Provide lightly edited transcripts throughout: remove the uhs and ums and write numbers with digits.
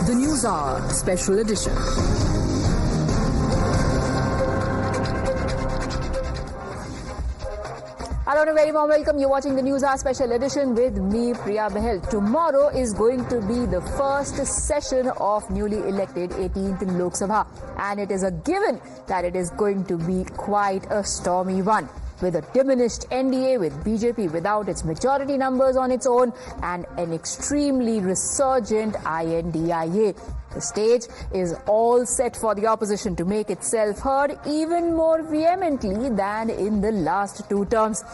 The Newshour Special Edition. Hello and a very warm welcome. You're watching the Newshour Special Edition with me, Priya. Bahal. Tomorrow is going to be the first session of newly elected 18th Lok Sabha, and it is a given that it is going to be quite a stormy one. With a diminished NDA, with BJP without its majority numbers on its own, and an extremely resurgent I.N.D.I.A. The stage is all set for the opposition to make itself heard even more vehemently than in the last two terms.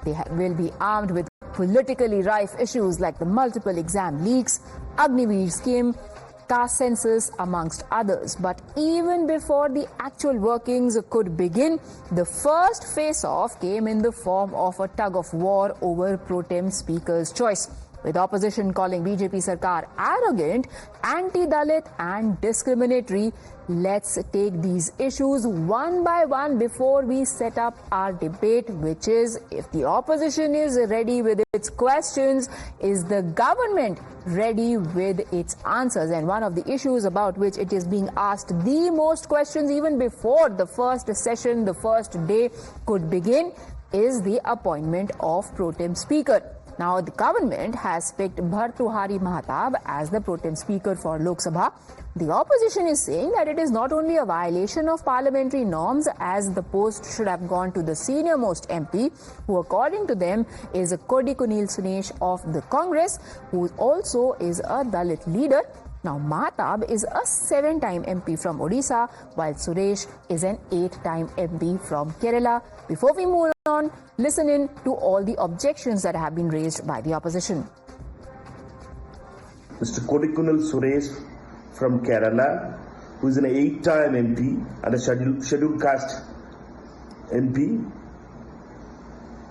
They will be armed with politically rife issues like the multiple exam leaks, Agniveer scheme, caste census, amongst others. But even before the actual workings could begin, the first face-off came in the form of a tug-of-war over Pro-tem Speaker's choice, with opposition calling BJP Sarkar arrogant, anti-dalit and discriminatory. Let's take these issues one by one before we set up our debate, which is, if the opposition is ready with its questions, is the government ready with its answers? And one of the issues about which it is being asked the most questions even before the first session, the first day could begin, is the appointment of Pro-tem Speaker. Now, the government has picked Bhartuhari Mahatab as the Pro-tem Speaker for Lok Sabha. The opposition is saying that it is not only a violation of parliamentary norms, as the post should have gone to the senior-most MP, who according to them is Kodikunil Suresh of the Congress, who also is a Dalit leader. Now, Mahatab is a 7-time MP from Odisha, while Suresh is an 8-time MP from Kerala. Before we move on, listen in to all the objections that have been raised by the opposition. Mr. Kodikunil Suresh from Kerala, who is an 8-time MP and a scheduled caste MP,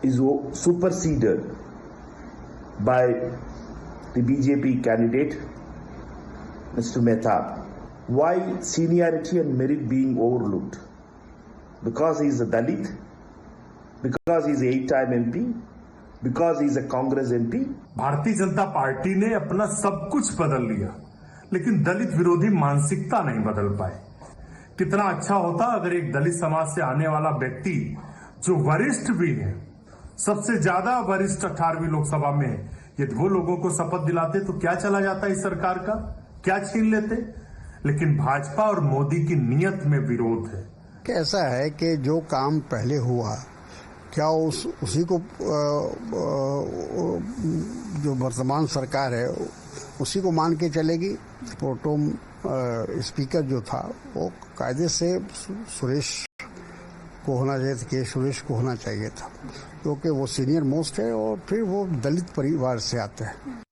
is superseded by the BJP candidate, Mr. Mehta. Why seniority and merit being overlooked? Because he is a Dalit? Because he is an 8-time MP? Because he is a Congress MP? Bharatiya Janata party ने अपना सब कुछ बदल लिया, लेकिन दलित विरोधी मानसिकता नहीं बदल पाए। कितना अच्छा होता अगर एक दलित समाज से आने वाला व्यक्ति, जो वरिष्ठ भी है, सबसे ज्यादा वरिष्ठ 18वीं लोकसभा में, यदि वो लोगों को शपथ दिलाते तो क्या चला जाता इस सरकार का, क्या छीन लेते? लेकिन भाजपा और मोदी की नीयत में विरोध है। कैसा है कि जो काम पहले हुआ, क्या उसी को जो वर्तमान सरकार है उसी को मान के चलेगी? प्रोटेम स्पीकर जो था वो कायदे से सुरेश को होना चाहिए था, के सुरेश को होना चाहिए था, क्योंकि वो सीनियर मोस्ट है और फिर वो दलित परिवार से आते हैं।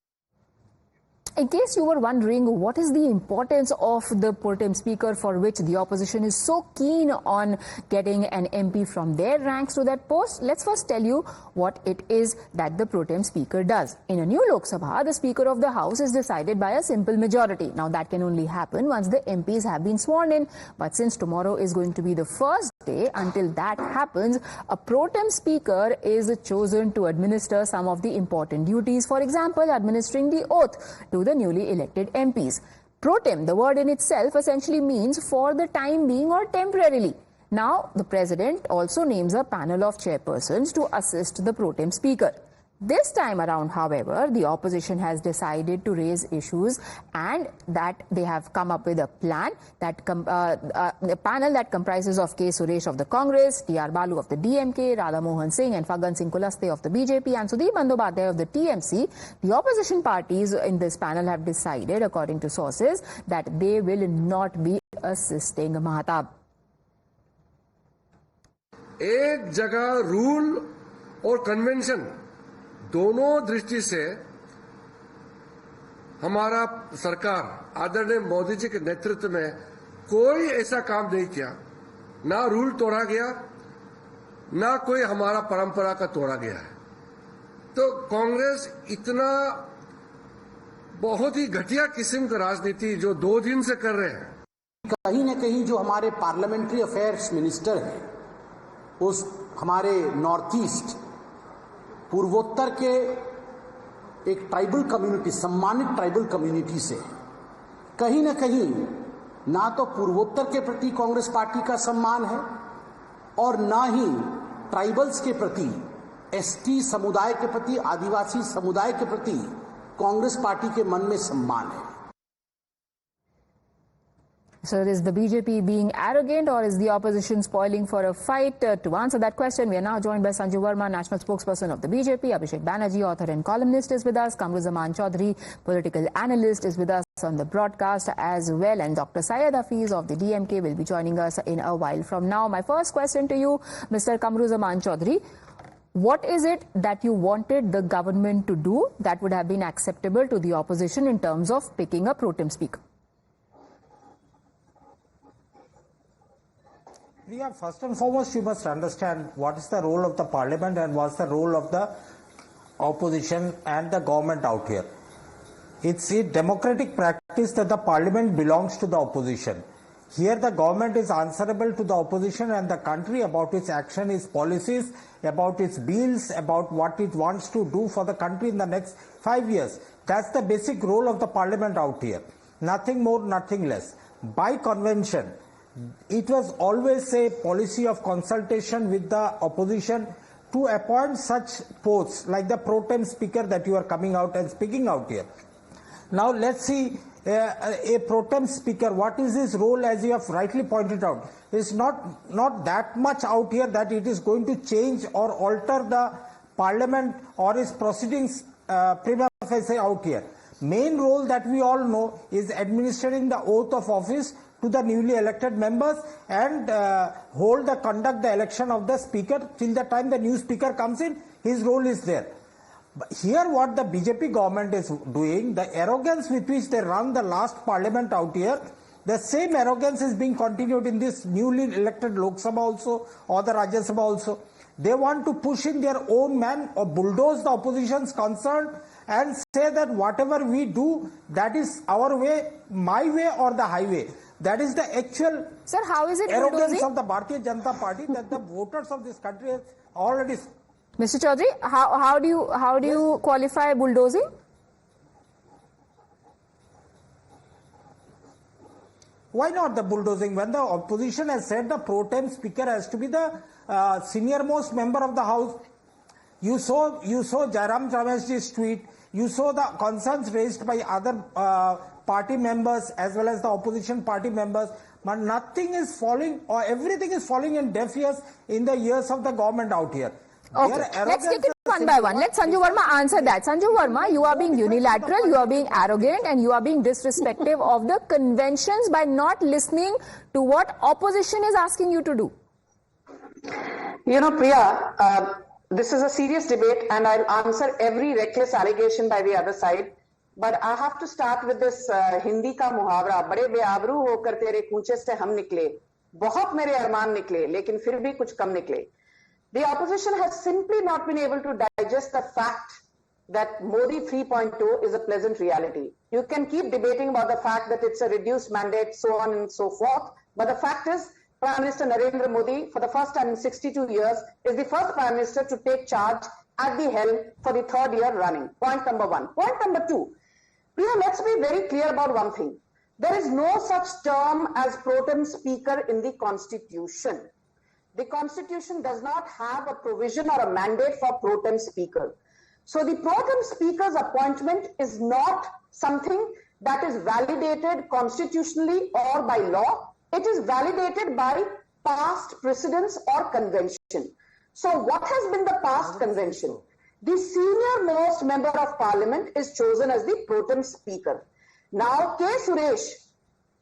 In case you were wondering what is the importance of the Pro-tem Speaker, for which the opposition is so keen on getting an MP from their ranks to that post, let's first tell you what it is that the Pro-tem Speaker does. In a new Lok Sabha, the Speaker of the House is decided by a simple majority. Now, that can only happen once the MPs have been sworn in. But since tomorrow is going to be the first day, until that happens, a Pro-tem Speaker is chosen to administer some of the important duties. For example, administering the oath to the newly elected MPs. Pro-tem, the word in itself, essentially means for the time being or temporarily. Now, the President also names a panel of chairpersons to assist the Pro-tem Speaker. This time around, however, the opposition has decided to raise issues, and that they have come up with a plan that a panel that comprises of K. Suresh of the Congress, T.R. Balu of the DMK, Radha Mohan Singh and Fagan Singh Kulaste of the BJP and Sudhir Bandyopadhyay of the TMC. The opposition parties in this panel have decided, according to sources, that they will not be assisting Mahatab. एक जगह rule और convention दोनों दृष्टि से हमारा सरकार आदरणीय मोदी जी के नेतृत्व में कोई ऐसा काम नहीं किया, ना रूल तोड़ा गया, ना कोई हमारा परंपरा का तोड़ा गया है। तो कांग्रेस इतना बहुत ही घटिया किस्म का राजनीति जो 2 दिन से कर रहे हैं, कहीं न कहीं जो हमारे पार्लियामेंट्री अफेयर्स मिनिस्टर हैं, उस हमारे नॉर्थ ईस्ट पूर्वोत्तर के एक ट्राइबल कम्युनिटी, सम्मानित ट्राइबल कम्युनिटी से कहीं न कहीं ना तो पूर्वोत्तर के प्रति कांग्रेस पार्टी का सम्मान है और ना ही ट्राइबल्स के प्रति, एसटी समुदाय के प्रति, आदिवासी समुदाय के प्रति कांग्रेस पार्टी के मन में सम्मान है. So is the BJP being arrogant or is the opposition spoiling for a fight? To answer that question, we are now joined by Sanju Verma, national spokesperson of the BJP. Abhishek Banerjee, author and columnist, is with us. Kamruzaman Chaudhary, political analyst, is with us on the broadcast as well. And Dr. Syed Hafiz of the DMK will be joining us in a while from now. My first question to you, Mr. Kamruzaman Chaudhary. What is it that you wanted the government to do that would have been acceptable to the opposition in terms of picking a pro-tem speaker? Priya, first and foremost, you must understand what is the role of the parliament and what's the role of the opposition and the government out here. It's a democratic practice that the parliament belongs to the opposition. Here the government is answerable to the opposition and the country about its action, its policies, about its bills, about what it wants to do for the country in the next 5 years. That's the basic role of the parliament out here. Nothing more, nothing less. By convention, it was always a policy of consultation with the opposition to appoint such posts like the pro-tem speaker that you are coming out and speaking out here. Now let's see a pro-tem speaker, what is his role, as you have rightly pointed out. It's not that much out here that it is going to change or alter the parliament or its proceedings prima facie out here. Main role that we all know is administering the oath of office to the newly elected members and conduct the election of the speaker till the time the new speaker comes in. His role is there. But here what the BJP government is doing, the arrogance with which they run the last parliament out here, the same arrogance is being continued in this newly elected Lok Sabha also or the Rajya Sabha also. They want to push in their own man or bulldoze the opposition's concern and say that whatever we do, that is our way, my way or the highway. That is the actual Sir, how is it arrogance bulldozing? of the Bharatiya Janata Party that the voters of this country have already. Mr. Chaudhary, how do you qualify bulldozing? Why not the bulldozing? When the opposition has said the pro-tem speaker has to be the senior-most member of the house, you saw Jairam Rameshji's tweet, you saw the concerns raised by other party members as well as the opposition party members, but nothing is falling or everything is falling in deaf ears in the ears of the government out here. Okay, let's take it one by one. Let Sanju Verma answer that. Sanju Verma, you are being unilateral, you are being arrogant and you are being disrespectful of the conventions by not listening to what opposition is asking you to do. You know, Priya, this is a serious debate and I'll answer every reckless allegation by the other side. But I have to start with this Hindi ka muhavra, bade beabru hokar tere kooche se hum nikle. Bahut mere arman nikle, lekin fir bhi kuch kam nikle. The opposition has simply not been able to digest the fact that Modi 3.2 is a pleasant reality. You can keep debating about the fact that it's a reduced mandate, so on and so forth. But the fact is, Prime Minister Narendra Modi, for the first time in 62 years, is the first Prime Minister to take charge at the helm for the third year running. Point number one. Point number two. Priya, let's be very clear about one thing. There is no such term as pro-tem speaker in the Constitution. The Constitution does not have a provision or a mandate for pro-tem speaker. So the pro-tem speaker's appointment is not something that is validated constitutionally or by law. It is validated by past precedents or convention. So what has been the past convention? The senior most member of parliament is chosen as the pro-tem speaker. Now K. Suresh,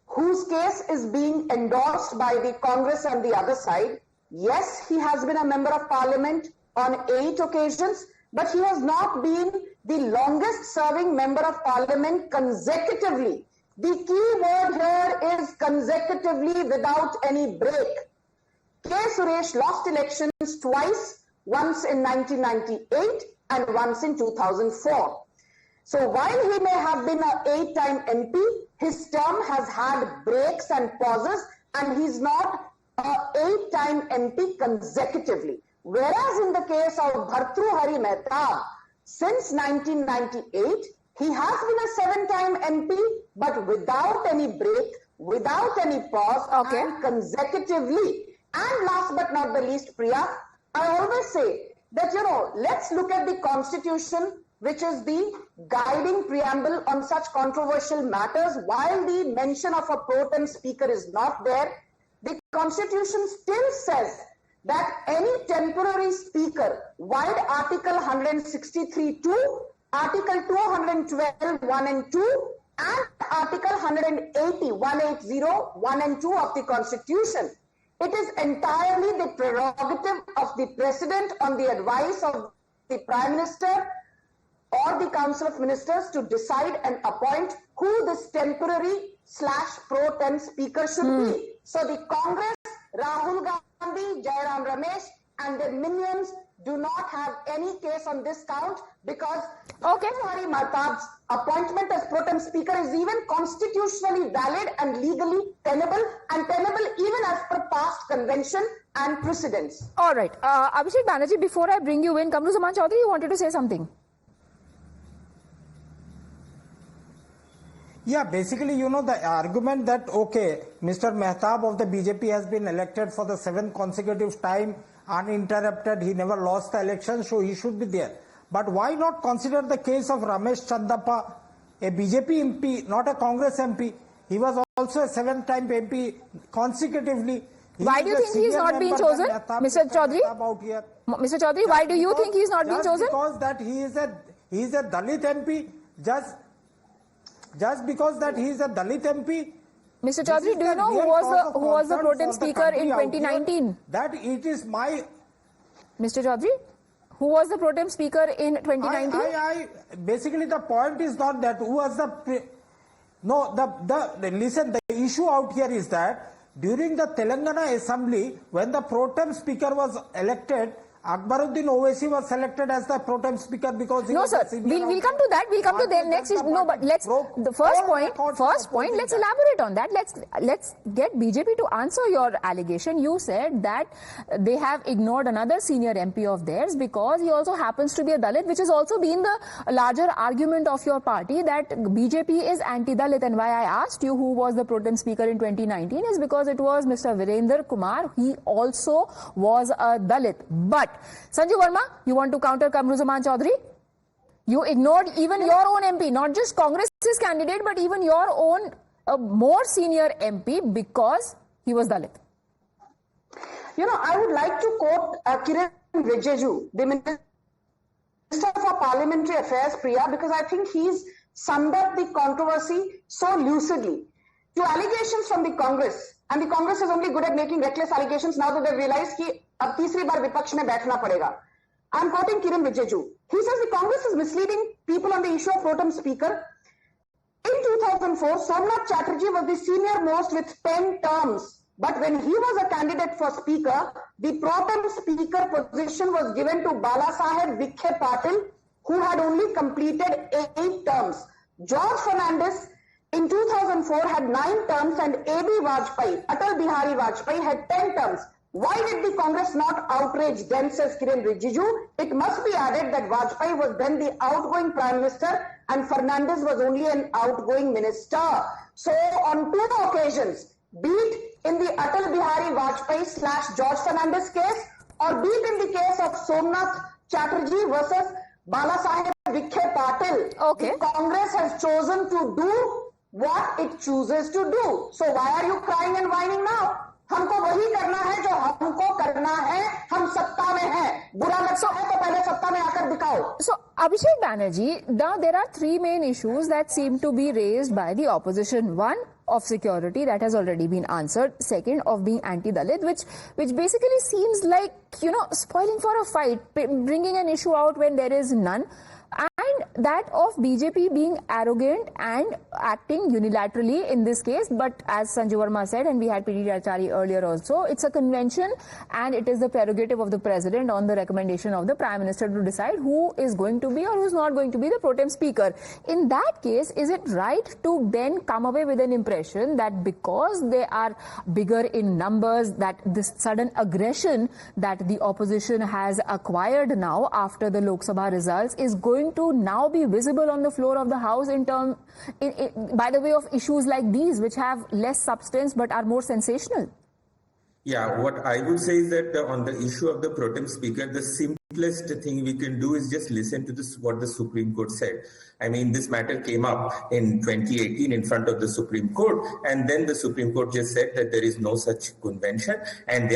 whose case is being endorsed by the Congress and the other side, yes, he has been a member of parliament on 8 occasions, but he has not been the longest serving member of parliament consecutively. The key word here is consecutively without any break. K. Suresh lost elections twice, once in 1998 and once in 2004. So while he may have been an 8-time MP, his term has had breaks and pauses and he's not an 8-time MP consecutively. Whereas in the case of Bhartru Hari Mehtab, since 1998, He has been a 7-time MP, but without any break, without any pause, and consecutively. And last but not the least, Priya, I always say that, let's look at the Constitution, which is the guiding preamble on such controversial matters. While the mention of a pro-tem speaker is not there, the Constitution still says that any temporary speaker, while Article 163(2), Article 212, 1 and 2, and Article 180, 180, 1 and 2 of the Constitution, it is entirely the prerogative of the President on the advice of the Prime Minister or the Council of Ministers to decide and appoint who this temporary / pro-tem speaker should be. So the Congress, Rahul Gandhi, Jairam Ramesh and their minions do not have any case on this count because Hari Mahtab's appointment as pro-tem speaker is even constitutionally valid and legally tenable even as per past convention and precedents. All right. Abhishek Banerjee, before I bring you in, Kamruzaman Chaudhary, you wanted to say something? Yeah, basically, the argument that, Mr. Mehtab of the BJP has been elected for the 7th consecutive time, uninterrupted, he never lost the election, so he should be there. But why not consider the case of Ramesh Chandappa, a BJP MP, not a Congress MP? He was also a 7th-time MP consecutively. Why do you think he is not being chosen, Mr. Chaudhary? Mr. Chaudhary, why do you think he is not being chosen? Because that he is a Dalit MP, just because that he is a Dalit MP. Mr. Chaudhary, do you know who was the pro-tem speaker in 2019? That it is my... Mr. Chaudhary, who was the pro-tem speaker in 2019? Basically, the point is not that who was the... Listen, the issue out here is that during the Telangana Assembly, when the pro-tem speaker was elected, Akbaruddin Owaisi was selected as the pro-tem speaker because he no, was sir. We'll come to that. We'll come to the next issue. No, but let's the first point. Let's elaborate on that. Let's get BJP to answer your allegation. You said that they have ignored another senior MP of theirs because he also happens to be a Dalit, which has also been the larger argument of your party that BJP is anti-Dalit. And why I asked you who was the pro-tem speaker in 2019 is because it was Mr. Virender Kumar. He also was a Dalit, but Sanjeev Verma, you want to counter Kamruzaman Chaudhary? You ignored even your own MP, not just Congress's candidate, but even your own more senior MP because he was Dalit. I would like to quote Kiran Rijiju, the Minister for Parliamentary Affairs, Priya, because I think he's summed up the controversy so lucidly. To allegations from the Congress, and the Congress is only good at making reckless allegations now that they've realized कि अब तीसरी बार विपक्ष में बैठना पड़ेगा. I'm quoting Kiran Rijiju. He says the Congress is misleading people on the issue of pro-tem speaker. In 2004, Somnath Chatterjee was the senior most with 10 terms. But when he was a candidate for speaker, the pro-tem speaker position was given to Balasaheb Vikhe Patil, who had only completed 8 terms. George Fernandes in 2004 had 9 terms and A.B. Vajpayee, Atal Bihari Vajpayee had 10 terms. Why did the Congress not outrage them, says Kiran Rijiju? It must be added that Vajpayee was then the outgoing Prime Minister and Fernandes was only an outgoing minister. So on 2 occasions, be it in the Atal Bihari Vajpayee / George Fernandes case or be it in the case of Somnath Chatterjee versus Balasaheb Vikhe Patil, the Congress has chosen to do what it chooses to do. So why are you crying and whining now? हमको वही करना है जो हमको करना है. हम सत्ता में हैं. बुरा लगता है तो पहले सत्ता में आकर दिखाओ. So Abhishek Banerjee, now there are 3 main issues that seem to be raised by the opposition. One, of security, that has already been answered. Second, of being anti-Dalit, which basically seems like, spoiling for a fight, bringing an issue out when there is none. And that of BJP being arrogant and acting unilaterally in this case. But as Sanjeev Verma said, and we had P.D. Achari earlier also, it's a convention and it is the prerogative of the President on the recommendation of the Prime Minister to decide who is going to be or who is not going to be the pro-tem speaker. In that case, is it right to then come away with an impression that because they are bigger in numbers, that this sudden aggression that the opposition has acquired now after the Lok Sabha results is going to now be visible on the floor of the House by the way of issues like these, which have less substance but are more sensational? Yeah, what I would say is that on the issue of the pro-tem speaker, the simplest thing we can do is just listen to what the Supreme Court said. I mean, this matter came up in 2018 in front of the Supreme Court, and then the Supreme Court just said that there is no such convention. And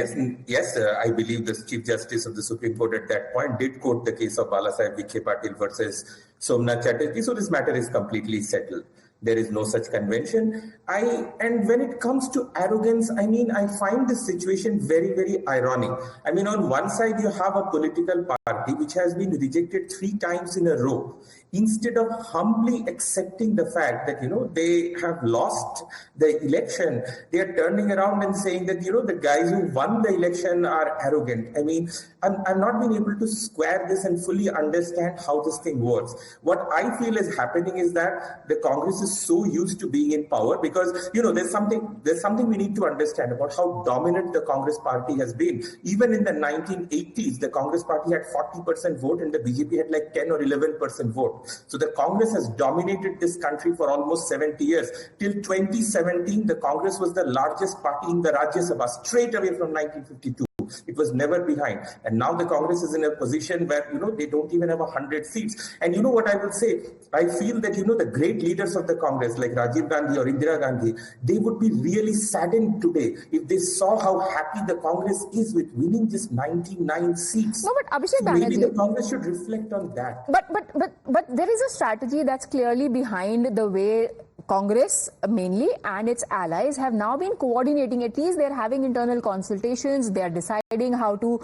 yes, I believe the Chief Justice of the Supreme Court at that point did quote the case of Balasaheb Vikhe Patil versus Somnath Chatterjee. So this matter is completely settled. There is no such convention. And when it comes to arrogance, I mean, I find this situation very, very ironic. I mean, on one side, you have a political party which has been rejected 3 times in a row. Instead of humbly accepting the fact that, they have lost the election, they are turning around and saying that, the guys who won the election are arrogant. I mean, I'm not being able to square this and fully understand how this thing works. What I feel is happening is that the Congress is so used to being in power because, there's something we need to understand about how dominant the Congress party has been. Even in the 1980s, the Congress party had 40% vote and the BJP had like 10 or 11% vote. So the Congress has dominated this country for almost 70 years. Till 2017, the Congress was the largest party in the Rajya Sabha, straight away from 1952. It was never behind. And now the Congress is in a position where, they don't even have 100 seats. And you know what I would say? I feel that, the great leaders of the Congress, like Rajiv Gandhi or Indira Gandhi, they would be really saddened today if they saw how happy the Congress is with winning just 99 seats. No, but Abhishek so maybe Banerjee, the Congress should reflect on that. But there is a strategy that's clearly behind the way Congress mainly and its allies have now been coordinating. At least they're having internal consultations. They're deciding how to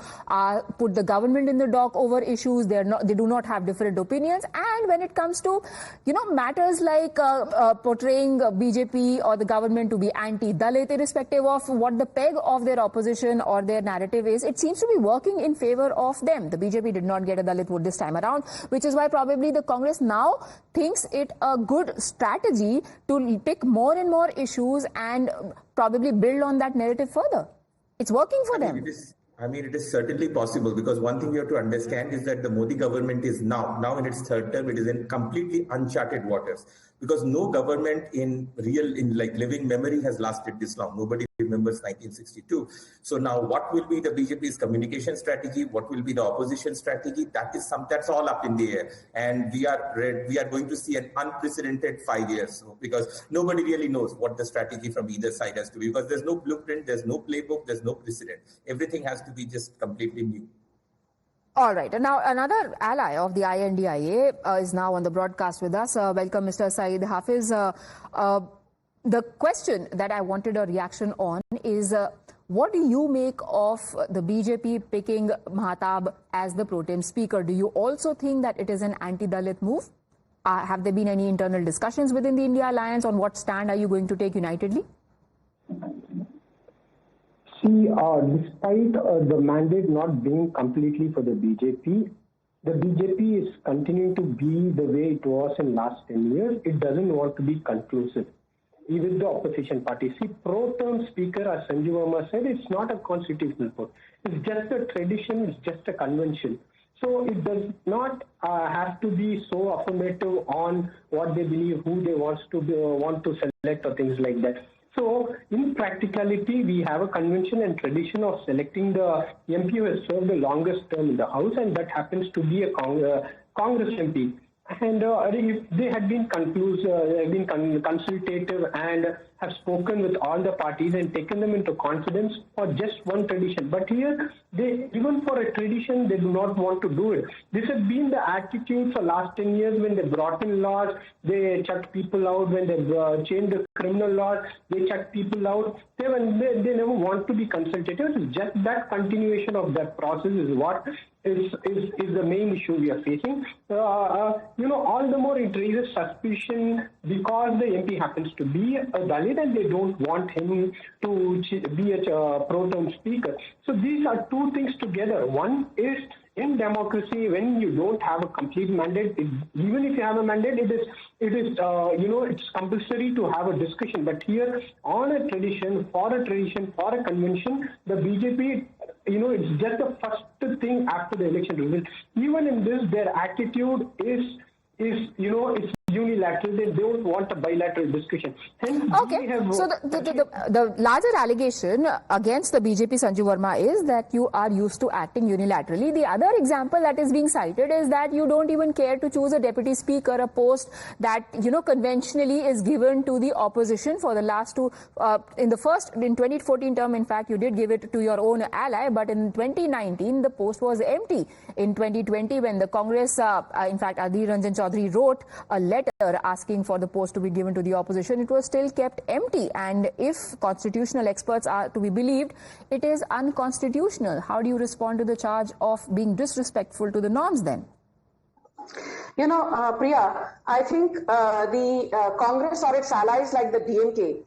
put the government in the dock over issues. They do not have different opinions. And when it comes to, matters like portraying BJP or the government to be anti-dalit, irrespective of what the peg of their opposition or their narrative is, it seems to be working in favor of them. The BJP did not get a Dalit vote this time around, which is why probably the Congress now thinks it a good strategy to pick more and more issues and probably build on that narrative further. It's working for them. It is certainly possible because one thing we have to understand is that the Modi government is now in its 3rd term, it is in completely uncharted waters because no government in living memory has lasted this long. Nobody remembers 1962. So now what will be the BJP's communication strategy? What will be the opposition strategy? That's all up in the air. And we are going to see an unprecedented 5 years because nobody really knows what the strategy from either side has to be because there's no blueprint, there's no playbook, there's no precedent. Everything has to be just completely new. All right. And now another ally of the I.N.D.I.A. Is now on the broadcast with us. Welcome, Mr. Saeed Hafiz. The question that I wanted a reaction on is what do you make of the BJP picking Mahatab as the pro-tem speaker? Do you also think that it is an anti-Dalit move? Have there been any internal discussions within the India Alliance on what stand are you going to take unitedly? See, despite the mandate not being completely for the BJP is continuing to be the way it was in last 10 years. It doesn't want to be conclusive. Even the opposition party. See, pro-term speaker, as Sanjeev Verma said, it's not a constitutional vote. It's just a tradition, it's just a convention. So it does not have to be so affirmative on what they believe, who they want to select or things like that. So in practicality, we have a convention and tradition of selecting the MP who has served the longest term in the House, and that happens to be a Congress MP. And if they had been consultative and have spoken with all the parties and taken them into confidence for just one tradition. But here, even for a tradition, they do not want to do it. This has been the attitude for last 10 years. When they brought in laws, they chucked people out. When they changed the criminal laws, they chucked people out. They never want to be consultative. It's just that continuation of that process is what is the main issue we are facing. All the more it raises suspicion because the MP happens to be a Dalit and they don't want him to be a pro-term speaker. So these are two things together. One is in democracy, when you don't have a complete mandate, even if you have a mandate, it's compulsory to have a discussion. But here, on a tradition, for a convention, the BJP, it's just the first thing after the election result. Even in this, their attitude is is, it's unilateral. They don't want a bilateral discussion. Hence, okay. So the larger allegation against the BJP Sanju Verma is that you are used to acting unilaterally. The other example that is being cited is that you don't even care to choose a deputy speaker, a post that, conventionally is given to the opposition for the last two, in 2014 term, in fact, you did give it to your own ally, but in 2019, the post was empty. In 2020, when the Congress, in fact, Adhir Ranjan Chaudhary wrote a letter asking for the post to be given to the opposition, it was still kept empty. And if constitutional experts are to be believed, it is unconstitutional. How do you respond to the charge of being disrespectful to the norms then? Priya, I think the Congress or its allies like the DMK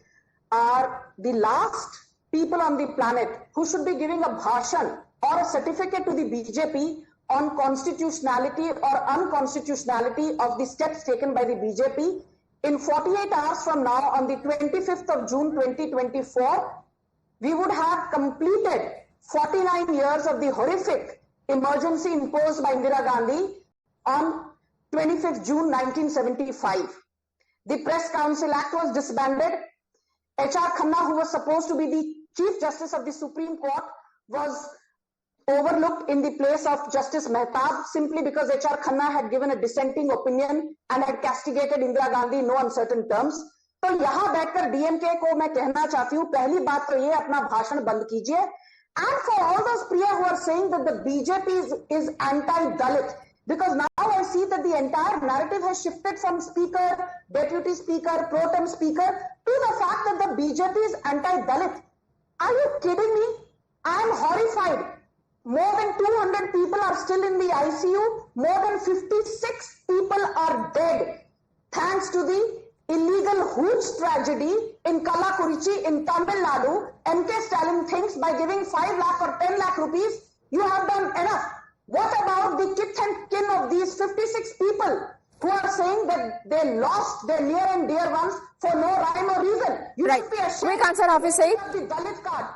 are the last people on the planet who should be giving a bhashan or a certificate to the BJP on constitutionality or unconstitutionality of the steps taken by the BJP. In 48 hours from now, on the 25th of June 2024, we would have completed 49 years of the horrific emergency imposed by Indira Gandhi on 25th June 1975. The Press Council Act was disbanded. H.R. Khanna, who was supposed to be the Chief Justice of the Supreme Court, was overlooked in the place of Justice Mehtab simply because H.R. Khanna had given a dissenting opinion and had castigated Indira Gandhi in no uncertain terms. तो यहाँ बैठकर DMK को मैं कहना चाहती हूँ, पहली बात तो ये अपना भाषण बंद कीजिए. And for all those Priya who are saying that the BJP is anti-dalit, because now I see that the entire narrative has shifted from speaker, deputy speaker, pro-tem speaker to the fact that the BJP is anti-dalit. Are you kidding me? I am horrified. More than 200 people are still in the ICU. More than 56 people are dead thanks to the illegal Hooch tragedy in Kallakurichi in Tamil Nadu. MK Stalin thinks by giving 5 lakh or 10 lakh rupees, you have done enough. What about the kith and kin of these 56 people who are saying that they lost their near and dear ones for no rhyme or reason? You should be ashamed. Quick answer, Hafiz Saeed. The Dalit card.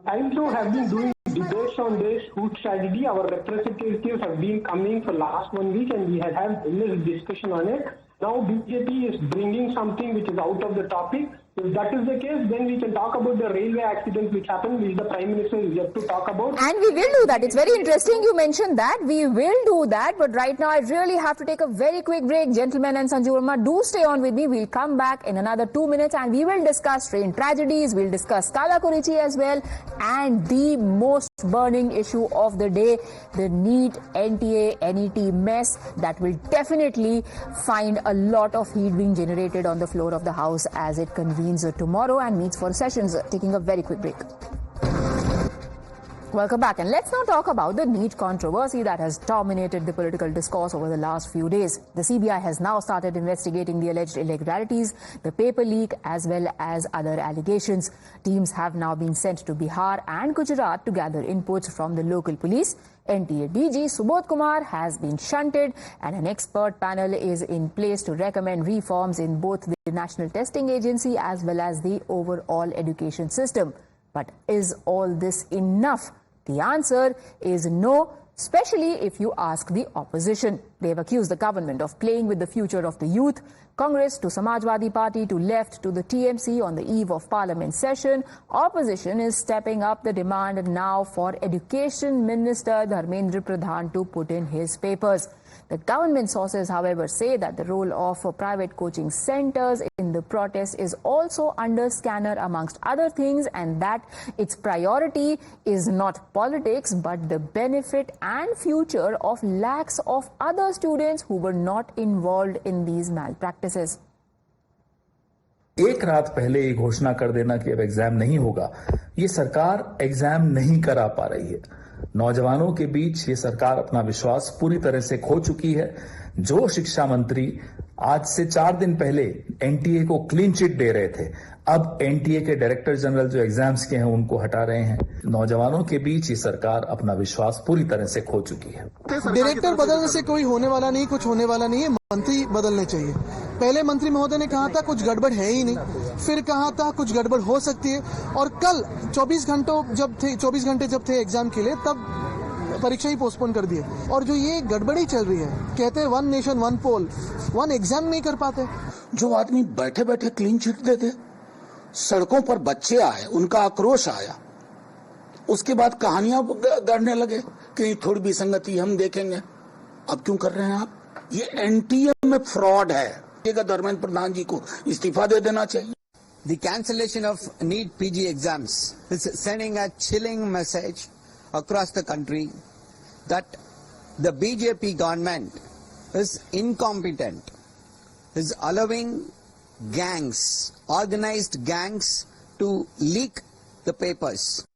I too have been doing debates on this Hooch tragedy. Our representatives have been coming for last 1 week and we have had endless discussion on it. Now BJP is bringing something which is out of the topic. If that is the case, then we can talk about the railway accident which happened, which the Prime Minister is yet to talk about. And we will do that. It's very interesting you mentioned that. We will do that. But right now, I really have to take a very quick break. Gentlemen and Sanju Verma, do stay on with me. We'll come back in another 2 minutes and we will discuss train tragedies. We'll discuss Kallakurichi as well. And the most burning issue of the day, the NEET, N.T.A, NET mess that will definitely find a lot of heat being generated on the floor of the House as it convenes tomorrow and meets for sessions. Taking a very quick break. Welcome back, and let's now talk about the NEET controversy that has dominated the political discourse over the last few days. The CBI has now started investigating the alleged irregularities, the paper leak, as well as other allegations. Teams have now been sent to Bihar and Gujarat to gather inputs from the local police. NTA DG Subodh Kumar has been shunted, and an expert panel is in place to recommend reforms in both the National Testing Agency as well as the overall education system. But is all this enough? The answer is no, especially if you ask the opposition. They've accused the government of playing with the future of the youth. Congress to Samajwadi Party to left to the TMC on the eve of Parliament session. Opposition is stepping up the demand now for Education Minister Dharmendra Pradhan to put in his papers. The government sources, however, say that the role of private coaching centers in the protest is also under scanner amongst other things, and that its priority is not politics but the benefit and future of lakhs of other students who were not involved in these malpractices. एक रात पहले ये घोषणा कर देना कि अब exam नहीं होगा, ये सरकार एग्जाम नहीं करा पा रही है। नौजवानों के बीच ये सरकार अपना विश्वास पूरी तरह से खो चुकी है। जो शिक्षा मंत्री आज से 4 दिन पहले एनटीए को क्लीन चिट दे रहे थे, अब एनटीए के डायरेक्टर जनरल जो एग्जाम्स के हैं उनको हटा रहे हैं। नौजवानों के बीच ये सरकार अपना विश्वास पूरी तरह से खो चुकी है। डायरेक्टर बदलने से कोई होने वाला नहीं, कुछ होने वाला नहीं है। मंत्री बदलने चाहिए। पहले मंत्री महोदय ने कहा था कुछ गड़बड़ है ही नहीं, फिर कहा था कुछ गड़बड़ हो सकती है, और कल 24 घंटे जब थे एग्जाम के लिए, तब परीक्षा ही पोस्टपोन कर दिए। और जो ये गड़बड़ी चल रही है, कहते हैं 1 नेशन 1 पोल, 1 एग्जाम नहीं कर पाते। जो आदमी बैठे बैठे क्लीन चिट देते, सड़कों पर बच्चे आए, उनका आक्रोश आया, उसके बाद कहानियां गढ़ने लगे कि थोड़ी विसंगति हम देखेंगे। अब क्यों कर रहे हैं आप? ये एनटीए में फ्रॉड है। धर्मेंद्र प्रधान जी को इस्तीफा दे देना चाहिए। The cancellation of NEET PG exams is sending a chilling message across the country that the BJP government is incompetent, is allowing gangs, organized gangs to leak the papers.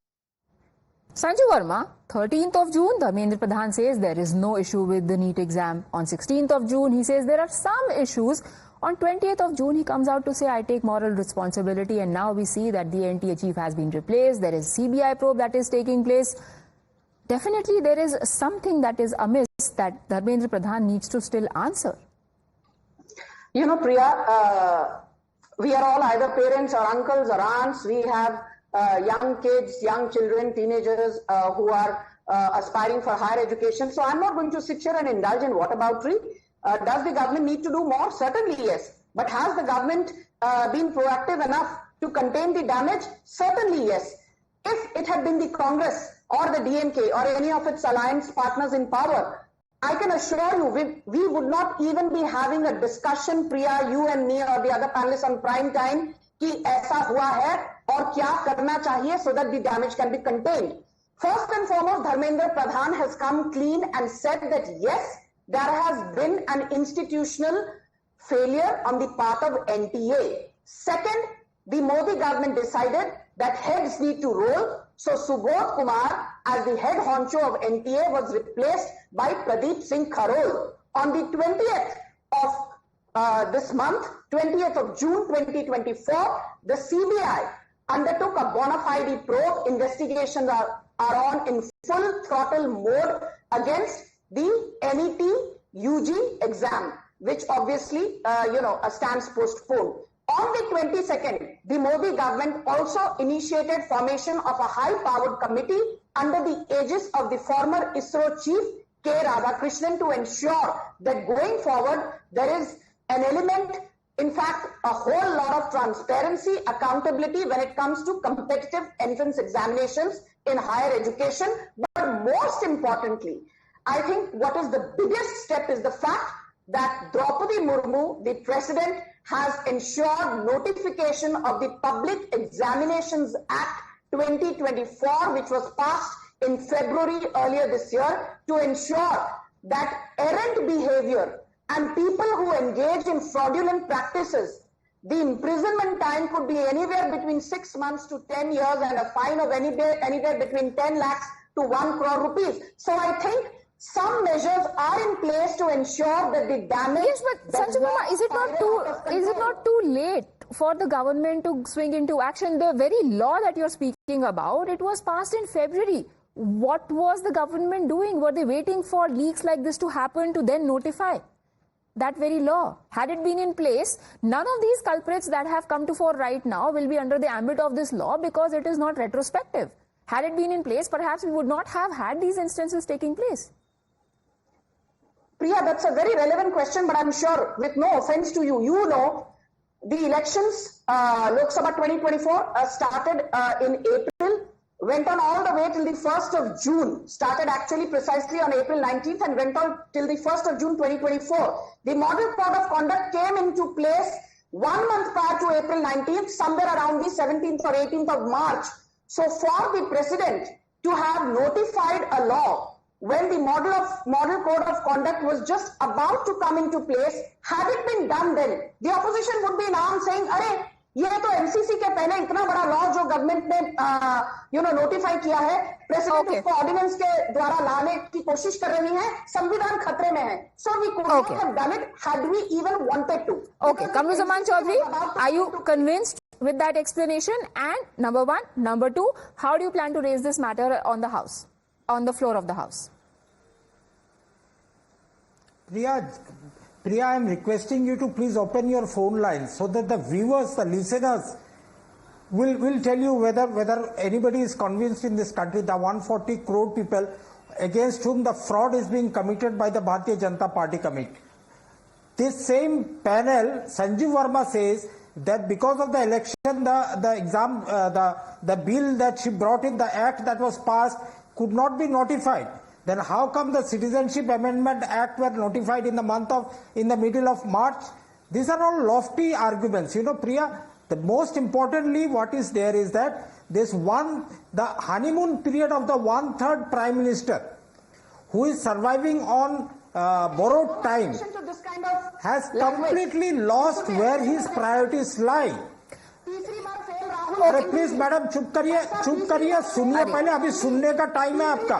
Sanju Verma, 13th of June, Dharmendra Pradhan says there is no issue with the NEET exam. On 16th of June, he says there are some issues. On 20th of June, he comes out to say, I take moral responsibility. And now we see that the NTA chief has been replaced. There is CBI probe that is taking place. Definitely, there is something that is amiss that Dharmendra Pradhan needs to still answer. You know, Priya, we are all either parents or uncles or aunts. We have young kids, young children, teenagers who are aspiring for higher education. So I'm not going to sit here and indulge in whataboutery. Does the government need to do more? Certainly, yes. But has the government been proactive enough to contain the damage? Certainly, yes. If it had been the Congress or the DMK or any of its alliance partners in power, I can assure you, we would not even be having a discussion, Priya, you and me or the other panelists on prime time, कि ऐसा हुआ है और क्या करना चाहिए so that the damage can be contained. First and foremost, Dharmendra Pradhan has come clean and said that yes, there has been an institutional failure on the part of NTA. Second, the Modi government decided that heads need to roll. So Subodh Kumar, as the head honcho of NTA, was replaced by Pradeep Singh Kharol. On the 20th of this month, 20th of June 2024, the CBI undertook a bona fide probe. Investigations are on in full throttle mode against the NET UG exam, which obviously, stands postponed. On the 22nd, the Modi government also initiated formation of a high-powered committee under the aegis of the former ISRO chief K. Radhakrishnan to ensure that going forward, there is an element, in fact, a whole lot of transparency, accountability when it comes to competitive entrance examinations in higher education. But most importantly, I think what is the biggest step is the fact that Draupadi Murmu, the president, has ensured notification of the Public Examinations Act 2024, which was passed in February earlier this year, to ensure that errant behavior and people who engage in fraudulent practices, the imprisonment time could be anywhere between 6 months to 10 years and a fine of anywhere between 10 lakhs to 1 crore rupees. So I think some measures are in place to ensure that the damage... Yes, but Sanju Verma, is it not too late for the government to swing into action? The very law that you're speaking about, it was passed in February. What was the government doing? Were they waiting for leaks like this to happen to then notify that very law? Had it been in place, none of these culprits that have come to fore right now will be under the ambit of this law because it is not retrospective. Had it been in place, perhaps we would not have had these instances taking place. Priya, that's a very relevant question, but I'm sure, with no offense to you, you know, the elections, Lok Sabha 2024, started in April, went on all the way till the 1st of June, started actually precisely on April 19th and went on till the 1st of June 2024. The model code of conduct came into place 1 month prior to April 19th, somewhere around the 17th or 18th of March. So for the president to have notified a law when the model code of conduct was just about to come into place, had it been done then, the opposition would be now saying, "Arey, ये तो MCC के पहले इतना बड़ा law जो government ने notify किया है, प्रेसिडेंट उसको ऑर्डिनेंस के द्वारा लाने की कोशिश कर रही है, संविधान खतरे में है." So we could not have done it had we even wanted to. Okay, Kamruzaman Chaudhary, are you convinced with that explanation? And number one, number two, how do you plan to raise this matter on the House, on the floor of the House? Priya, I am requesting you to please open your phone lines so that the viewers, the listeners will tell you whether anybody is convinced in this country, the 140 crore people, against whom the fraud is being committed by the Bharatiya Janata Party committee. This same panel, Sanjeev Verma says that because of the election, the bill that she brought in, the act that was passed, could not be notified. Then how come the Citizenship Amendment Act were notified in the middle of March? These are all lofty arguments. You know, Priya, the most importantly, what is there is that the honeymoon period of the 1/3 Prime Minister, who is surviving on borrowed time, has completely lost where his priorities lie. अरे please madam चुप करिए सुनिए पहले, अभी सुनने का time है आपका,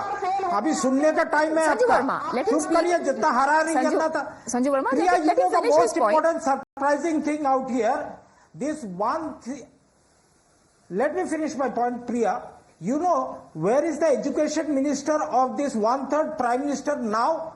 चुप करिए, जितना हरा नहीं करना था. Sanjeev Verma, Priya, you know the most important surprising thing out here, this one let me finish my point, Priya. You know, where is the education minister of this 1/3 Prime Minister now?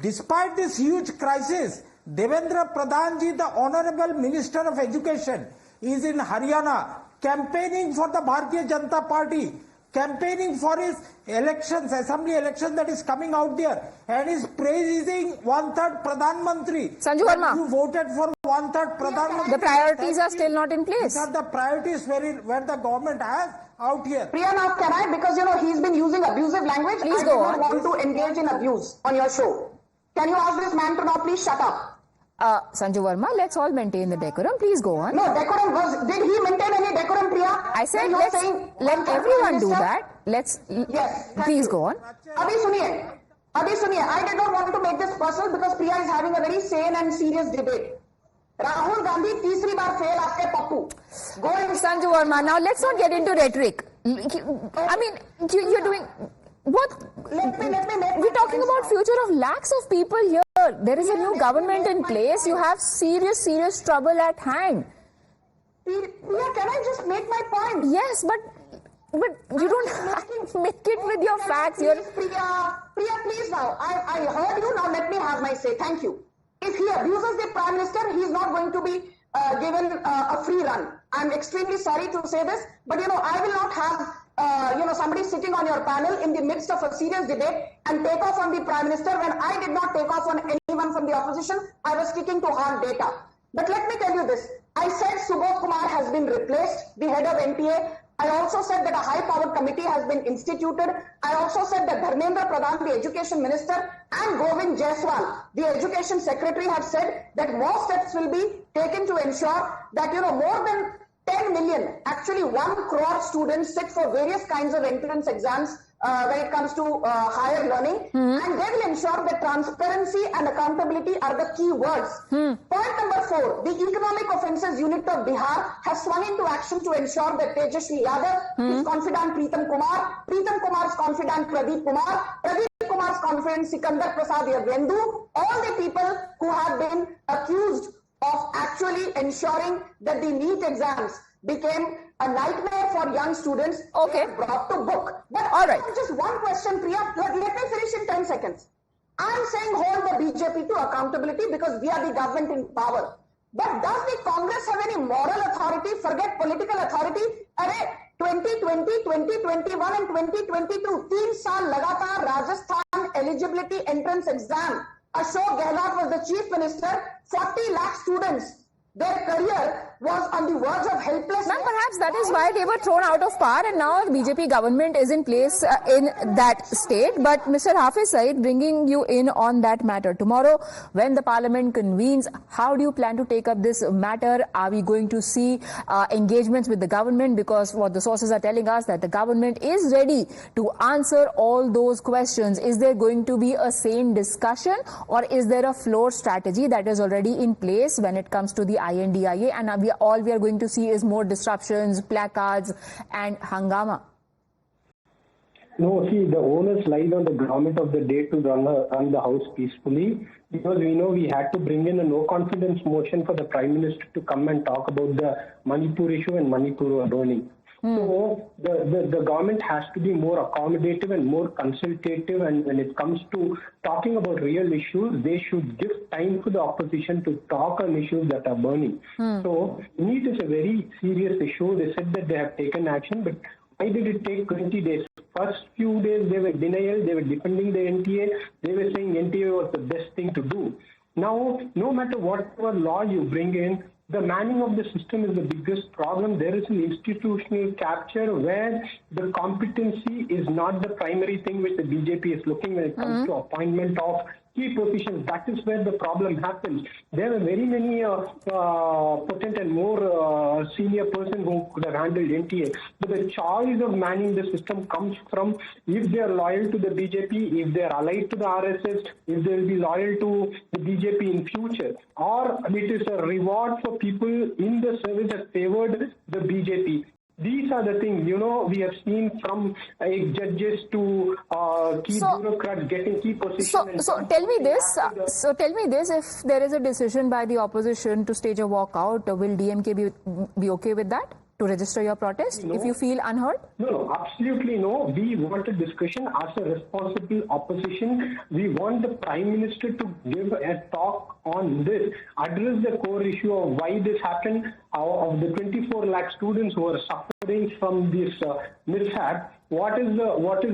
Despite this huge crisis, Devendra Pradhanji, the Honorable Minister of Education, is in Haryana campaigning for the Bharatiya Janata Party, campaigning for his elections, assembly elections that is coming out there, and is praising 1/3 Pradhan Mantri. Sanju Verma, you voted for 1/3 Pradhan Mantri. The priorities are still not in place. These are the priorities where the government has out here. Priya, now can I, because you know he's been using abusive language, please I go do not want to engage in abuse on your show. Can you ask this man to now please shut up? Sanju Verma, let's all maintain the decorum. Please go on. No, decorum did he maintain any decorum, Priya? I said let everyone do that. Yes. Please go on. Abhi suniye. I did not want to make this personal because Priya is having a very sane and serious debate. Rahul Gandhi, तीसरी बार fail आपके Pappu. Sanju Verma, now let's not get into rhetoric. I mean, you're doing what? We're talking about future of lakhs of people here. There is a new government in place. You have serious trouble at hand. Priya, can I just make my point? Yes, but you don't have to make it with your facts. Priya, please now. I heard you. Now let me have my say. Thank you. If he abuses the Prime Minister, he is not going to be given a free run. I'm extremely sorry to say this, but you know, I will not have somebody sitting on your panel in the midst of a serious debate and take off on the Prime Minister when I did not take off on anyone from the opposition. I was sticking to hard data. But let me tell you this. I said Subodh Kumar has been replaced, the head of NTA. I also said that a high-powered committee has been instituted. I also said that Dharmendra Pradhan, the education minister, and Govind Jaiswal, the education secretary, have said that more steps will be taken to ensure that, you know, more than 10 million, actually 1 crore students sit for various kinds of entrance exams when it comes to higher learning, and they will ensure that transparency and accountability are the key words. Point number 4, the Economic Offences Unit of Bihar has swung into action to ensure that Tejashwi Yadav, his confidant Pritam Kumar's confidant Pradeep Kumar's confidant Sikandar Prasad Yagyendu, all the people who have been accused of actually ensuring that the NEET exams became a nightmare for young students, okay, brought to book. But all right, just one question, Priya. Let me finish in 10 seconds. I'm saying hold the BJP to accountability because we are the government in power. But does the Congress have any moral authority? Forget political authority. 2020, 2021 and 2022, 3 saal लगातार Rajasthan eligibility entrance exam. Ashok Gehlot was the chief minister. 40 lakh students. Their career was on the verge of helplessness. Ma'am, perhaps that is why they were thrown out of power, and now the BJP government is in place in that state. But Mr. Hafiz Saeed, bringing you in on that matter. Tomorrow, when the parliament convenes, how do you plan to take up this matter? Are we going to see engagements with the government? Because what the sources are telling us that the government is ready to answer all those questions. Is there going to be a sane discussion, or is there a floor strategy that is already in place when it comes to the I.N.D.I.A, and all we are going to see is more disruptions, placards and hangama? No, see, the onus lies on the government of the day to run the house peacefully, because we know we had to bring in a no confidence motion for the Prime Minister to come and talk about the Manipur issue and Manipur burning. So the government has to be more accommodative and more consultative, and when it comes to talking about real issues, they should give time for the opposition to talk on issues that are burning. So NEET is a very serious issue. They said that they have taken action, but why did it take 20 days? First few days they were denial, they were defending the NTA, they were saying NTA was the best thing to do. Now, no matter whatever law you bring in, the manning of the system is the biggest problem. There is an institutional capture where the competency is not the primary thing which the BJP is looking when it comes to appointment of key positions. That is where the problem happens. There are very many potent and more senior person who could have handled NTA. But the choice of manning the system comes from if they are loyal to the BJP, if they are allied to the RSS, if they will be loyal to the BJP in future, or it is a reward for people in the service that favored the BJP. These are the things, we have seen from judges to key bureaucrats getting key positions. So tell me this, if there is a decision by the opposition to stage a walkout, will DMK be okay with that? To register your protest if you feel unheard? No, absolutely no. We want a discussion as a responsible opposition. We want the Prime Minister to give a talk on this, address the core issue of why this happened, of the 24 lakh students who are suffering from this mishap. What is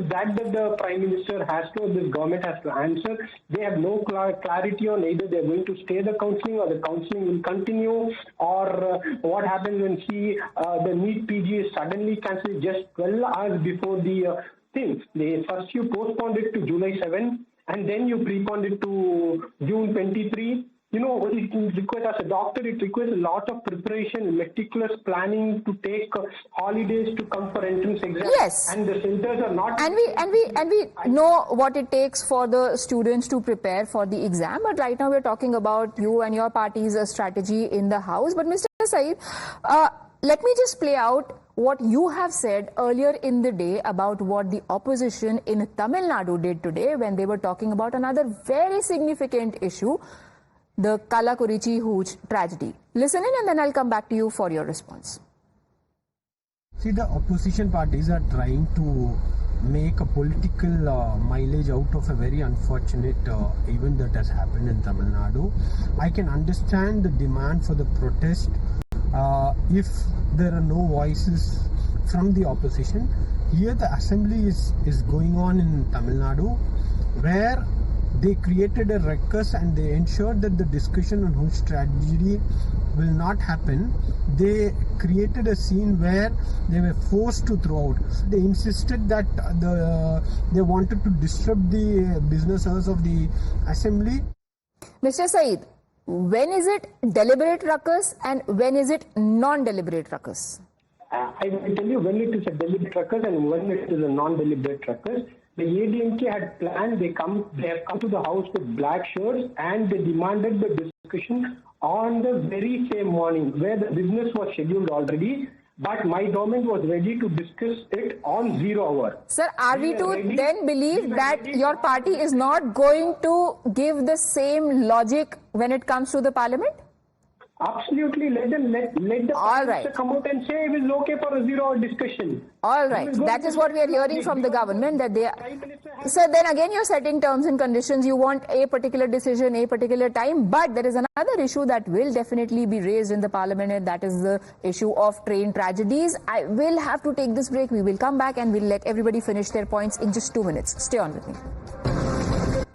that the Prime Minister has to, this government has to answer? They have no clarity on either they're going to stay the counselling or the counselling will continue, or what happens when the NEET PG is suddenly cancelled just 12 hours before the thing. First you postponed it to July 7 and then you preponed it to June 23. It requires, as a doctor, it requires a lot of preparation, meticulous planning to take holidays to come for entrance exams. Yes. And the centers are not. And we know what it takes for the students to prepare for the exam. But right now we're talking about you and your party's strategy in the House. But Mr. Saeed, let me just play out what you have said earlier in the day about what the opposition in Tamil Nadu did today when they were talking about another very significant issue, the Kallakurichi Hooch tragedy. Listen in and then I'll come back to you for your response. See, the opposition parties are trying to make a political mileage out of a very unfortunate event that has happened in Tamil Nadu. I can understand the demand for the protest if there are no voices from the opposition. Here the assembly is going on in Tamil Nadu, where they created a ruckus and they ensured that the discussion on Hooch tragedy will not happen. They created a scene where they were forced to throw out. They insisted that they wanted to disrupt the business hours of the assembly. Mr. Saeed, when is it deliberate ruckus and when is it non-deliberate ruckus? I will tell you when it is a deliberate ruckus and when it is a non-deliberate ruckus. The ADMK had planned, they have come to the House with black shirts and they demanded the discussion on the very same morning where the business was scheduled already, but my government was ready to discuss it on 0 hour. Sir, are we to then believe that your party is not going to give the same logic when it comes to the parliament? Absolutely, let the Prime Minister come out and say it is okay for a 0 hour discussion. All right, that is what we are hearing from the government, that they are. So then again you're setting terms and conditions. You want a particular decision, a particular time, but there is another issue that will definitely be raised in the parliament, and that is the issue of train tragedies. I will have to take this break. We will come back and we'll let everybody finish their points in just 2 minutes. Stay on with me.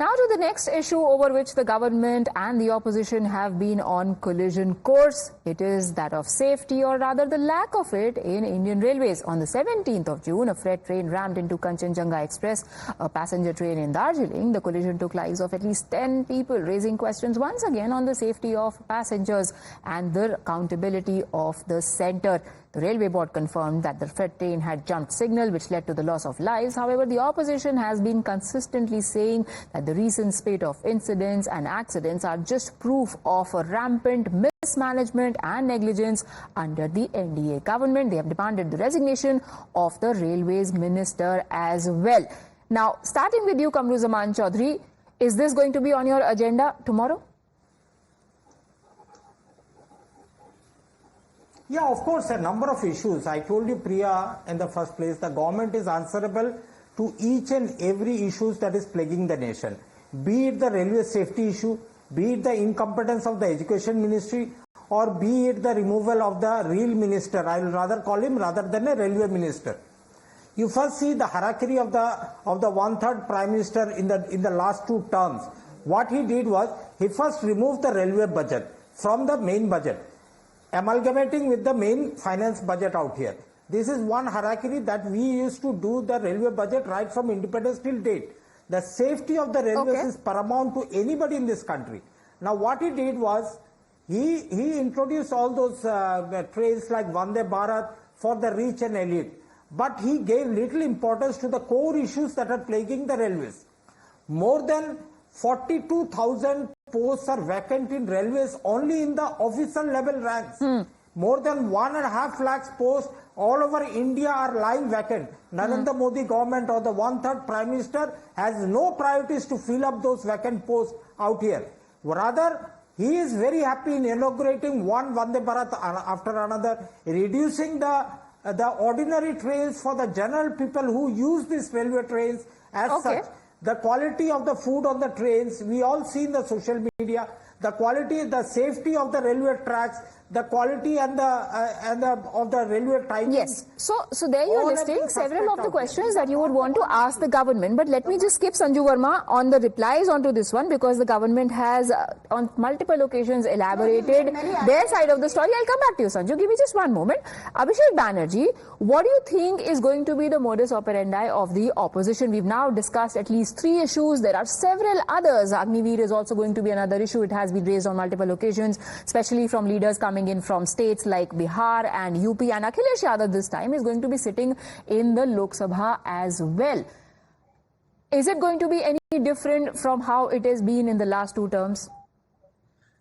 Now to the next issue over which the government and the opposition have been on collision course. It is that of safety, or rather the lack of it, in Indian Railways. On the 17th of June, a freight train rammed into Kanchenjunga Express, a passenger train in Darjeeling. The collision took lives of at least 10 people, raising questions once again on the safety of passengers and the accountability of the centre. The Railway Board confirmed that the freight train had jumped signal, which led to the loss of lives. However, the opposition has been consistently saying that the recent spate of incidents and accidents are just proof of a rampant mismanagement and negligence under the N.D.A. government. They have demanded the resignation of the Railways Minister as well. Now, starting with you, Kamruzaman Chaudhary, is this going to be on your agenda tomorrow? Yeah, of course, a number of issues. I told you, Priya, in the first place, the government is answerable to each and every issue that is plaguing the nation. Be it the railway safety issue, be it the incompetence of the education ministry, or be it the removal of the real minister. I will rather call him rather than a railway minister. You first see the hierarchy of the one-third Prime Minister in the last two terms. What he did was, he first removed the railway budget from the main budget, amalgamating with the main finance budget out here. This is one hierarchy that we used to do the railway budget right from independence till date. The safety of the railways is paramount to anybody in this country. Now what he did was, he introduced all those trains like Vande Bharat for the rich and elite. But he gave little importance to the core issues that are plaguing the railways. More than 42,000 posts are vacant in railways only in the officer level ranks. More than 1.5 lakhs posts all over India are lying vacant. Narendra Modi government or the one-third Prime Minister has no priorities to fill up those vacant posts out here. Rather, he is very happy in inaugurating one Vande Bharat after another, reducing the ordinary trains for the general people who use these railway trains as such. The quality of the food on the trains, we all see in the social media, the quality, the safety of the railway tracks, the quality and of the railway timings. Yes. So there you're listing several of the questions that you would want to ask the government. But let me just skip Sanju Verma on the replies onto this one, because the government has on multiple occasions elaborated their side of the story. I'll come back to you, Sanju. Give me just one moment. Abhishek Banerjee, what do you think is going to be the modus operandi of the opposition? We've now discussed at least 3 issues. There are several others. Agniveer is also going to be another issue. It has been raised on multiple occasions, especially from leaders coming in from states like Bihar and UP, and Akhilesh Yadav this time is going to be sitting in the Lok Sabha as well. Is it going to be any different from how it has been in the last 2 terms?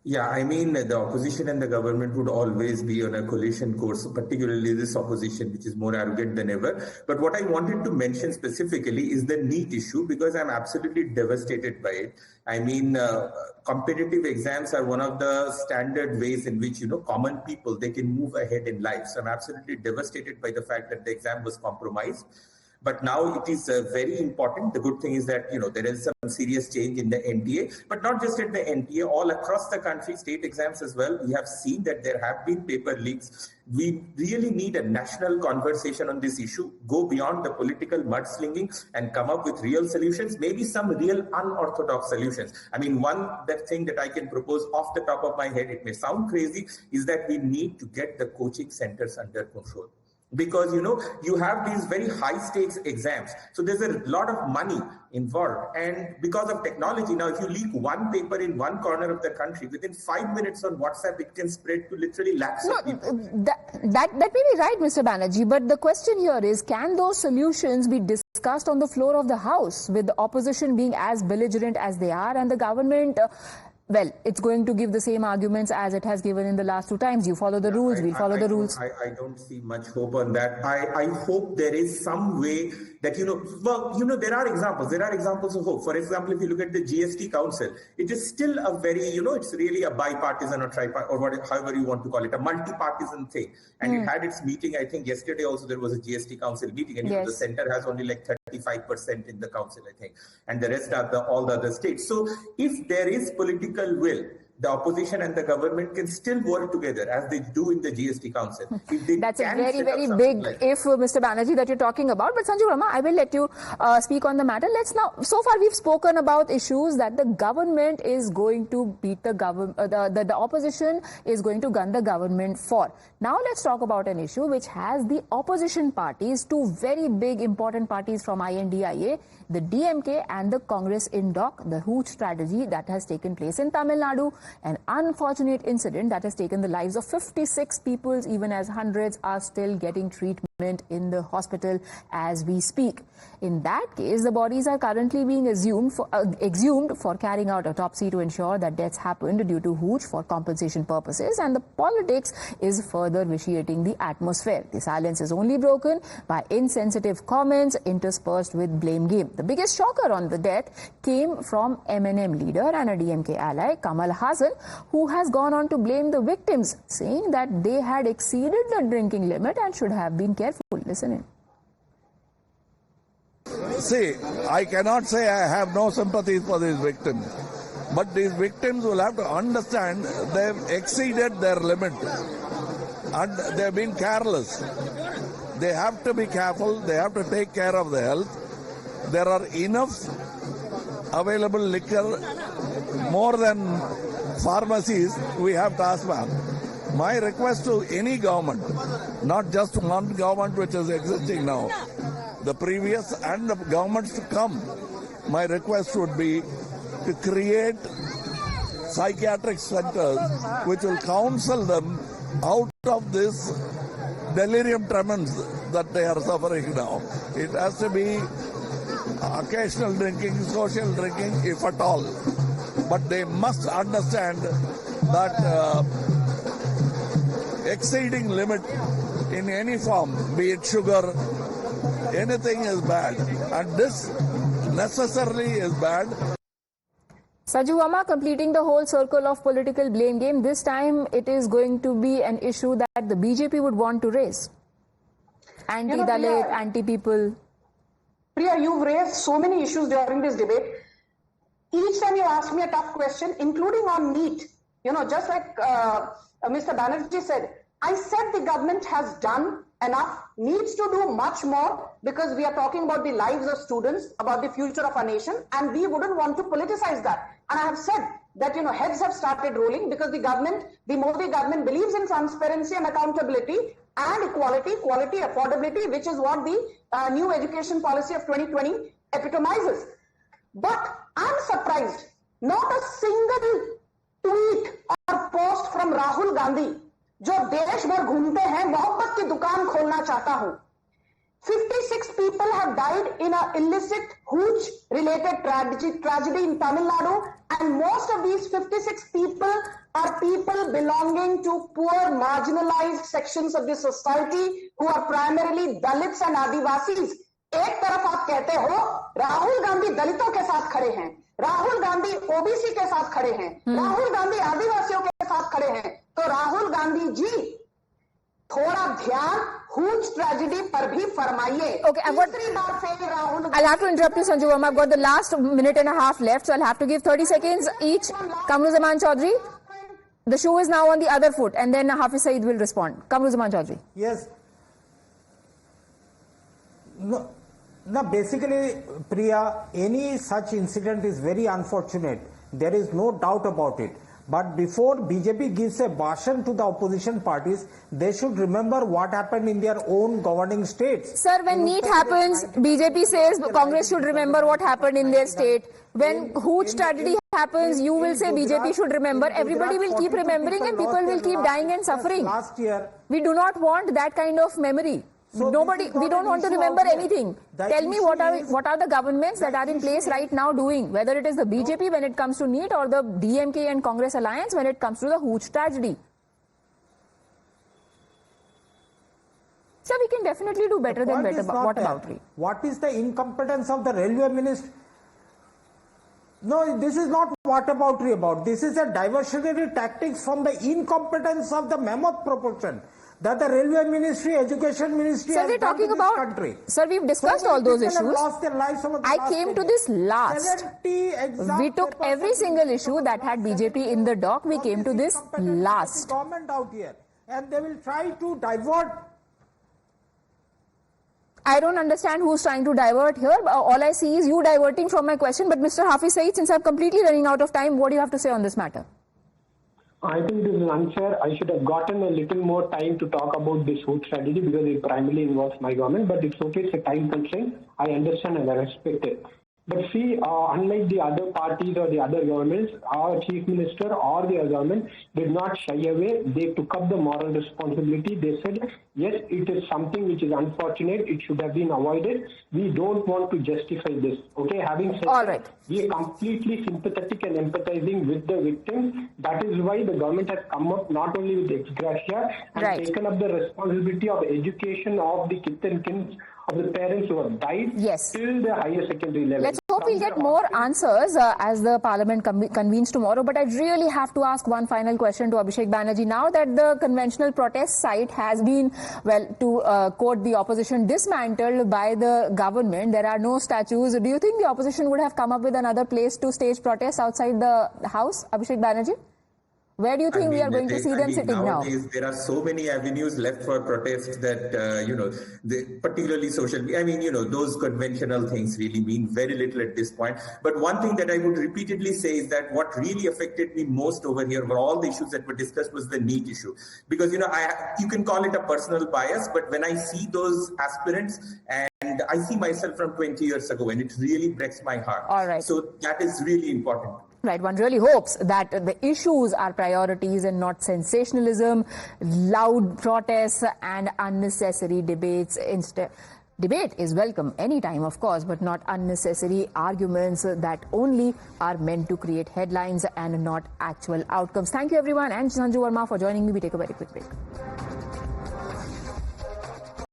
Yeah, I mean, the opposition and the government would always be on a coalition course, particularly this opposition, which is more arrogant than ever. But what I wanted to mention specifically is the NEET issue, because I'm absolutely devastated by it. I mean, competitive exams are one of the standard ways in which, common people, they can move ahead in life. So I'm absolutely devastated by the fact that the exam was compromised. But now it is very important. The good thing is that, there is some serious change in the N.D.A, but not just at the N.D.A, all across the country, state exams as well. We have seen that there have been paper leaks. We really need a national conversation on this issue, go beyond the political mudslinging and come up with real solutions, maybe some real unorthodox solutions. I mean, that thing that I can propose off the top of my head, it may sound crazy, is that we need to get the coaching centers under control. Because, you have these very high stakes exams. So there's a lot of money involved. And because of technology, now if you leak one paper in one corner of the country, within 5 minutes on WhatsApp, it can spread to literally lakhs of people. That may be right, Mr. Banerjee. But the question here is, can those solutions be discussed on the floor of the House, with the opposition being as belligerent as they are, and the government... well, it's going to give the same arguments as it has given in the last 2 times. You follow the rules, we'll follow the rules. I don't see much hope on that. I hope there is some way that, there are examples. There are examples of hope. For example, if you look at the GST Council, it is still a very, it's really a bipartisan or tripartisan, or however you want to call it, a multi-partisan thing. And it had its meeting, I think yesterday also there was a GST Council meeting, and the center has only like 35% in the council, I think. And the rest are all the other states. So if there is political will, the opposition and the government can still work together as they do in the GST Council. That's a very, very big if, Mr. Banerjee, that you're talking about. But Sanju Verma, I will let you speak on the matter. Let's now, so far we've spoken about issues that the government is going to beat the government, the opposition is going to gun the government for. Now let's talk about an issue which has the opposition parties, 2 very big important parties from I.N.D.I.A, the DMK and the Congress R JD, the Hooch strategy that has taken place in Tamil Nadu. An unfortunate incident that has taken the lives of 56 people, even as hundreds are still getting treatment in the hospital as we speak. In that case, the bodies are currently being exhumed for carrying out autopsy to ensure that deaths happened due to Hooch for compensation purposes, and the politics is further vitiating the atmosphere. The silence is only broken by insensitive comments interspersed with blame game. The biggest shocker on the death came from MNM leader and a DMK ally, Kamal Hassan, who has gone on to blame the victims, saying that they had exceeded the drinking limit and should have been careful. Listen in. See, I cannot say I have no sympathy for these victims, but these victims will have to understand they've exceeded their limit and they've been careless. they have to be careful, they have to take care of the health. There are enough available liquor, more than pharmacies, we have Tasman. My request to any government, not just one government which is existing now, the previous and the governments to come, my request would be to create psychiatric centers which will counsel them out of this delirium tremens that they are suffering now. It has to be occasional drinking, social drinking, if at all. But they must understand that exceeding limit in any form, be it sugar, anything is bad. And this necessarily is bad. Sanju Verma completing the whole circle of political blame game. This time it is going to be an issue that the BJP would want to raise. Anti-dalit, anti-people. Priya, you've raised so many issues during this debate. Each time you ask me a tough question, including on NEET, just like Mr. Banerjee said, I said the government has done enough, needs to do much more, because we are talking about the lives of students, about the future of our nation, and we wouldn't want to politicize that. And I have said that, heads have started rolling because the Modi government believes in transparency and accountability and equality, quality, affordability, which is what the new education policy of 2020 epitomizes. But I'm surprised, not a single tweet or post from Rahul Gandhi, जो देश भर घूमते हैं, मोहब्बत की दुकान खोलना चाहता हूं. 56 people have died in an illicit Hooch related tragedy in Tamil Nadu, and most of these 56 people are people belonging to poor, marginalized sections of the society who are primarily Dalits and Adivasis. एक तरफ आप कहते हो राहुल गांधी दलितों के साथ खड़े हैं, राहुल गांधी ओबीसी के साथ खड़े हैं, राहुल गांधी आदिवासियों के साथ खड़े हैं, तो राहुल गांधी जी थोड़ा ध्यान Hooch tragedy पर भी फरमाइए. Okay, I'll have to interrupt you, Sanju Verma. I've got the last minute and a half left, so I'll have to give 30 seconds each. Kamruzaman Chaudhary, the shoe is now on the other foot, and then Hafiz Saeed will respond. Kamruzaman Chaudhary. Yes. No, basically, Priya, any such incident is very unfortunate. There is no doubt about it. But before BJP gives a bhashan to the opposition parties, they should remember what happened in their own governing states. Sir, when NEET happens, BJP says Congress should remember what happened in their state. When Hooch tragedy happens, you will say BJP should remember. Everybody will keep remembering and people will keep dying and suffering. Last year, we do not want that kind of memory. So we don't want to remember anything. Tell me what are the governments that are in place right now doing, whether it is the BJP when it comes to NEET or the DMK and Congress alliance when it comes to the Hooch tragedy. So we can definitely do better than what about we? What is the incompetence of the railway minister? No, this is not whataboutery about. This is a diversionary tactics from the incompetence of the mammoth proportion that the railway ministry, education ministry has done in this country. Sir, we've discussed all those issues. Lost their lives over the I came to this last. We took every single issue that had BJP in the dock. We came to this last. Government out here, and they will try to divert. I don't understand who's trying to divert here. All I see is you diverting from my question. But Mr. Hafiz Saeed, since I'm completely running out of time, what do you have to say on this matter? I think this is unfair. I should have gotten a little more time to talk about this Hooch strategy because it primarily involves my government, but it's okay, it's a time constraint. I understand and I respect it. But see, unlike the other parties or the other governments, our chief minister or the government did not shy away. They took up the moral responsibility. They said, yes, it is something which is unfortunate. It should have been avoided. We don't want to justify this. Okay, having said that, we are completely sympathetic and empathizing with the victims. That is why the government has come up not only with ex gratia and taken up the responsibility of education of the kith and kin of the parents who have died till the higher secondary level. Let's hope we'll get more answers as the parliament convenes tomorrow. But I really have to ask one final question to Abhishek Banerjee. Now that the conventional protest site has been, well, to quote the opposition, dismantled by the government, there are no statues. Do you think the opposition would have come up with another place to stage protests outside the house, Abhishek Banerjee? Where do you think we are going to see them sitting now? There are so many avenues left for protest that, particularly social media. I mean, those conventional things really mean very little at this point. But one thing that I would repeatedly say is that what really affected me most over here were all the issues that were discussed was the NEET issue. Because, you can call it a personal bias, but when I see those aspirants and I see myself from 20 years ago, and it really breaks my heart. All right. So that is really important. Right, one really hopes that the issues are priorities and not sensationalism, loud protests and unnecessary debates instead. Debate is welcome anytime, of course, but not unnecessary arguments that only are meant to create headlines and not actual outcomes. Thank you, everyone, and Sanju Verma for joining me. We take a very quick break.